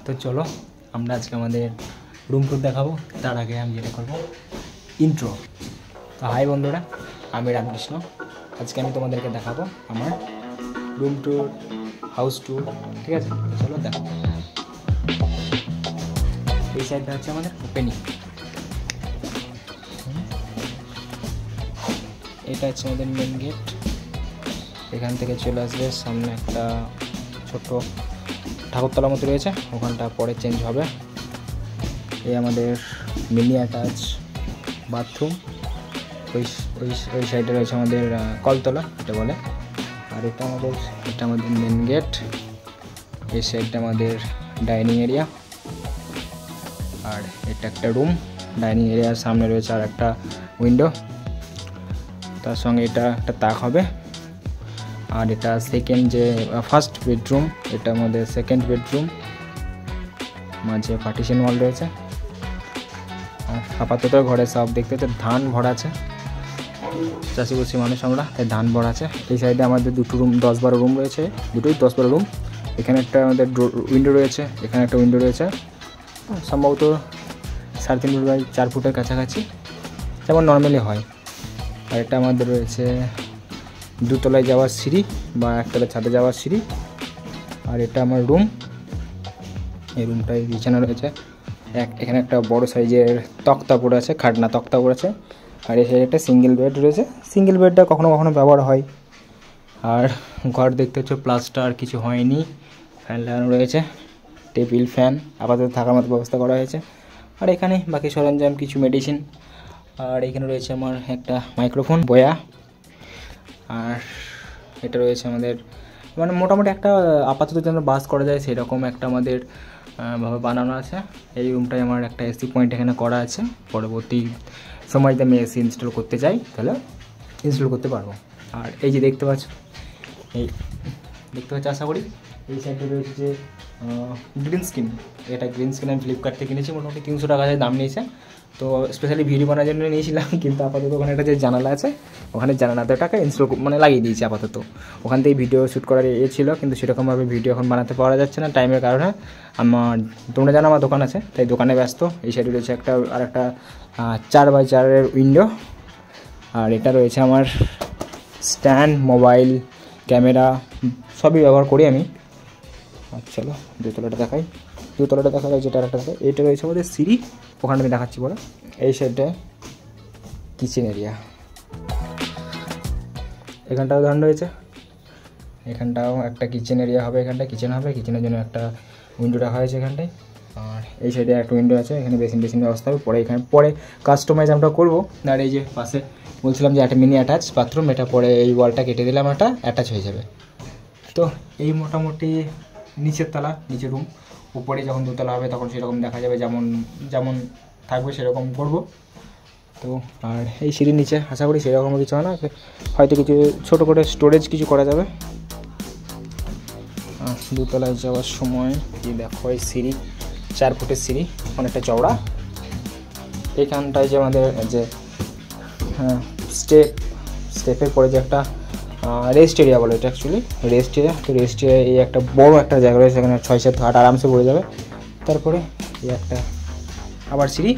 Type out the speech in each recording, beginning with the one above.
তো চলো আমরা আজকে আমাদের রুম ট্যুর দেখাবো। তার আগে আমি যেটা করবো ইন্ট্রো। তো হাই বন্ধুরা, আমি রামকৃষ্ণ। আজকে আমি তোমাদেরকে দেখাবো আমার রুম ট্যুর, হাউস ট্যুর, ঠিক আছে? তো চলো দেখো। এই সাইডটা হচ্ছে আমাদের ওপেনিং, এটা হচ্ছে আমাদের মেন গেট। এখান থেকে চলে আসবে সামনে একটা ছোট্ট ঠাকুরতলা মতো রয়েছে, ওখানটা পরে চেঞ্জ হবে। এই আমাদের মিনি অ্যাটাচ বাথরুম। ওই সাইডে রয়েছে আমাদের কলতলা এটা বলে। আর এটা আমাদের মেন গেট। এই সাইডটা আমাদের ডাইনিং এরিয়া, আর এটা একটা রুম। ডাইনিং এরিয়ার সামনে রয়েছে আর একটা উইন্ডো, তার সঙ্গে এটা একটা তাক হবে। আর এটা ফার্স্ট বেডরুম, এটা আমাদের সেকেন্ড বেডরুম। মাঝে পার্টিশন ওয়াল রয়েছে। আর আপাতত ঘরে সব দেখতে হচ্ছে ধান ভরা আছে, চাষিবাসী মানুষ আমরা, তাই ধান ভরা আছে। এই সাইডে আমাদের দুটো রুম, 10-12 রুম রয়েছে, দুটোই 10-12 রুম। এখানে একটা আমাদের উইন্ডো রয়েছে, এখানে একটা উইন্ডো রয়েছে, সম্ভবত 3.5 ফুট বাই 4 ফুটের কাছাকাছি, যেমন নর্মালি হয়। আর এটা আমাদের রয়েছে দুতলায় যাওয়ার সিঁড়ি বা একতলায় ছাদে যাওয়ার সিঁড়ি। আর এটা আমার রুম। এই রুমটায় বিছানা রয়েছে, এখানে একটা বড় সাইজের তক্তা পড়ে আছে, খাটনা তক্তা পড়ে আছে। আর এই সাইডে একটা সিঙ্গেল বেড রয়েছে, সিঙ্গেল বেডটা কখনো কখনো ব্যবহার হয়। আর ঘর দেখতে হচ্ছে প্লাস্টার কিছু হয়নি, ফ্যান লাগানো রয়েছে, টেবিল ফ্যান আপাতত থাকার মতো ব্যবস্থা করা হয়েছে। আর এখানে বাকি সরঞ্জাম, কিছু মেডিসিন। আর এখানে রয়েছে আমার একটা মাইক্রোফোন বয়া। আর এটা রয়েছে আমাদের মানে মোটামুটি একটা আপাতত যেন বাস করা যায় সেরকম একটা আমাদের ভাবে বানানো আছে। এই রুমটায় আমার একটা এসি পয়েন্ট এখানে করা আছে, পরবর্তী সময়তে আমি এসি ইনস্টল করতে চাই তাহলে ইনস্টল করতে পারবো। আর এই যে দেখতে পাচ্ছ আশা করি এই সাইডে রয়েছে যে গ্রিন স্ক্রিন। এটা গ্রিন স্ক্রিন আমি ফ্লিপকার্ট থেকে কিনেছি, মোটামুটি 300 টাকা দাম নিয়েছে। তো স্পেশালি ভিডিও বানানোর জন্য নিয়েছিলাম, কিন্তু আপাতত ওখানে একটা যে জানালা আছে, ওখানে জানালাটাকে ইনস্টল লাগিয়ে দিয়েছি আপাতত। ওখান থেকে ভিডিও শ্যুট করার ছিল, কিন্তু সেরকমভাবে ভিডিও এখন বানাতে পারা যাচ্ছে না টাইমের কারণে। তোমরা জানো আমার দোকান আছে, তাই দোকানে ব্যস্ত। এই সাইডে রয়েছে একটা 4x4 উইন্ডো। আর এটা রয়েছে আমার স্ট্যান্ড, মোবাইল, ক্যামেরা সবই ব্যবহার করি আমি। চলো দুতলাটা দেখাই, যেটা একটা দেখাই। এটা রয়েছে আমাদের সিঁড়ি, ওখানে আমি দেখাচ্ছি বলে। এই সাইডে কিচেন এরিয়া, এখানটাও ধান রয়েছে, এখানটাও একটা কিচেন এরিয়া হবে, এখানটা কিচেন হবে, কিচেনের জন্য একটা উইন্ডো রাখা হয়েছে এখানটায়। আর এই সাইডে একটা উইন্ডো আছে, এখানে বেসিন ব্যবস্থা হবে পরে কাস্টমাইজ আমরা করবো। আর এই যে পাশে বলছিলাম যে একটা মিনি অ্যাটাচ বাথরুম, এটা পরে এই ওয়ালটা কেটে দিলে আমার একটা অ্যাটাচ হয়ে যাবে। তো এই মোটামুটি নিচের রুম। উপরে যখন দোতলা হবে তখন সেরকম দেখা যাবে, যেমন থাকবে সেরকম করব। তো আর এই সিঁড়ির নিচে আশা করি সেরকম কিছু হয় না, হয়তো কিছু ছোটো করে স্টোরেজ কিছু করা যাবে। দোতলায় যাওয়ার সময় দেখো এই সিঁড়ি, 4 ফুটের সিঁড়ি, অনেকটা চওড়া। এইখানটায় যে আমাদের যে স্টেপের পরে যে একটা রেস্ট এরিয়া বলে, এটা অ্যাকচুয়ালি রেস্ট এরিয়া। তো রেস্ট এরিয়া এই একটা বড় একটা জায়গা রয়েছে, সেখানে 6-7 হাট আরামসে পড়ে যাবে। তারপরে এই একটা আবার সিঁড়ি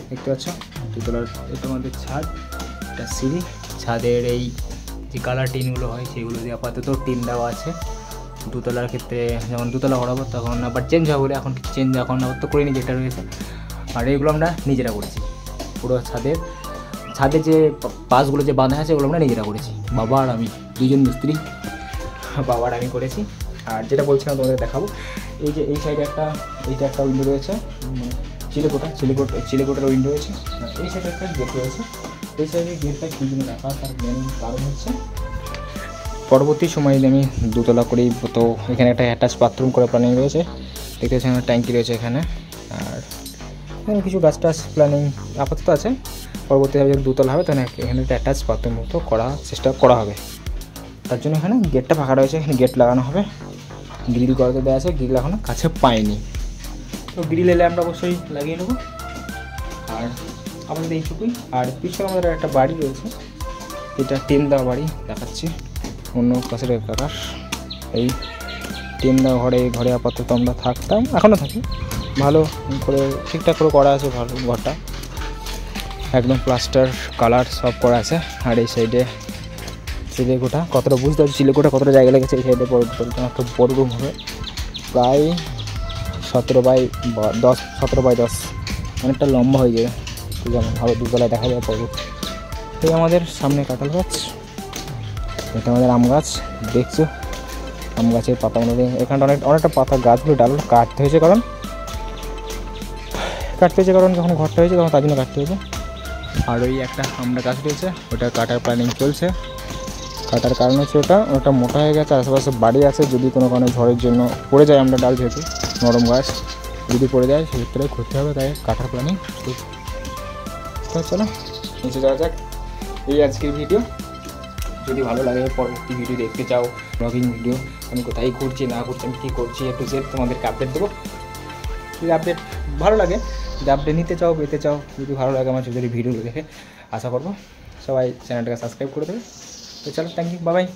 দেখতে পাচ্ছ, দুতলার। এটা আমাদের ছাদ, এটা সিঁড়ি। ছাদের এই যে কালার টিনগুলো হয় সেগুলো দিয়ে আপাতত টিন দেওয়া আছে। দুতলার ক্ষেত্রে যেমন দুতলা করাবো তখন আবার চেঞ্জ হবে বলে এখন আবার তো করিনি যেটা রয়েছে। আর এইগুলো আমরা নিজেরা করেছি, পুরো ছাদে যে পাশগুলো যে বাঁধা আছে ওগুলো আমরা নিজেরা করেছি, বাবা আর আমি, 2জন মিস্ত্রি, বাবা আর আমি করেছি। আর যেটা বলছিলাম তোমাদের দেখাবো, এই যে এই সাইডে এইটা একটা উইন্ডো রয়েছে, চিলেকোটার উইন্ডো রয়েছে। এই সাইডে একটা গেট রয়েছে। এই সাইডে গেটটা কী জন্য রাখা, তার মেন কারণ হচ্ছে পরবর্তী সময়ে আমি দোতলা করেই, তো এখানে একটা অ্যাটাচ বাথরুম করে প্ল্যানিং রয়েছে, দেখতে পাচ্ছি আমার ট্যাঙ্কি রয়েছে এখানে। আর এখানে কিছু গাছ প্ল্যানিং আপাতত আছে, পরবর্তীভাবে যদি দোতলা হবে তখন এখানে একটা অ্যাটাচ বাথরুম মতো চেষ্টা করা হবে। তার জন্য এখানে গেটটা ফাঁকা রয়েছে, এখানে গেট লাগানো হবে। গ্রিল করাতে দেওয়া আছে, গ্রিল এখনও কাছে পাইনি, তো গ্রিল এলে আমরা অবশ্যই লাগিয়ে নেবো। আর আমাদের এইটুকুই। আর পিছনে আমাদের একটা বাড়ি রয়েছে, এটা টিন দেওয়া বাড়ি দেখাচ্ছি, অন্য পাশের এলাকার। এই টিন দেওয়া ঘরে আপাতত আমরা থাকতাম, এখনও থাকি। ভালো করে ঠিকঠাক করে করা আছে ভালো ঘরটা, একদম প্লাস্টার কালার সব করা আছে। আর এই সাইডে চিলেকোঠা, কতটা বুঝতে পারছি চিলেকোঠা কতটা জায়গা লেগেছে। এই সাইডে একটা বড় রুম হবে, প্রায় 17x10, অনেকটা লম্বা হয়ে যাবে, যেমন আরও দুতলায় দেখা যায় পর্বত। এই আমাদের সামনে কাঁঠাল গাছ, এটা আমাদের আম গাছ। দেখছো আম গাছের পাতাগুলো, এখানটা অনেকটা পাতা গাছগুলো ডালগুলো কাটতে হয়েছে, কারণ যখন ঘরটা হয়েছে তখন তার জন্য কাটতে হয়েছে। আর ওই একটা আমরা গাছ রয়েছে, ওটা কাটার প্ল্যানিং চলছে। কাটার কারণ হচ্ছে ওটা মোটা হয়ে গেছে, আশেপাশে বাড়ি আছে, যদি কোনো কারণে ঝড়ের জন্য পড়ে যায়, আমরা ডাল যেহেতু নরম গাছ, যদি পড়ে যায় সেক্ষেত্রে ক্ষতি হবে, তাই কাটার প্ল্যানিং। তো চলো নিচে যাওয়া যাক। এই আজকের ভিডিও, যদি ভালো লাগে পরবর্তী ভিডিও দেখতে চাও, ব্লগিং ভিডিও, আমি কোথায় ঘুরছি না ঘুরছি, আমি কী করছি একটু জেড তোমাদেরকে আপডেট দেবো। যদি আপডেট ভালো লাগে, যদি আপডেট নিতে চাও পেতে চাও, যদি ভালো লাগে আমার যদি ভিডিও দেখে, আশা করবো সবাই চ্যানেলটাকে সাবস্ক্রাইব করে দেবে। তো চলো, থ্যাংক ইউ, বাই বাই।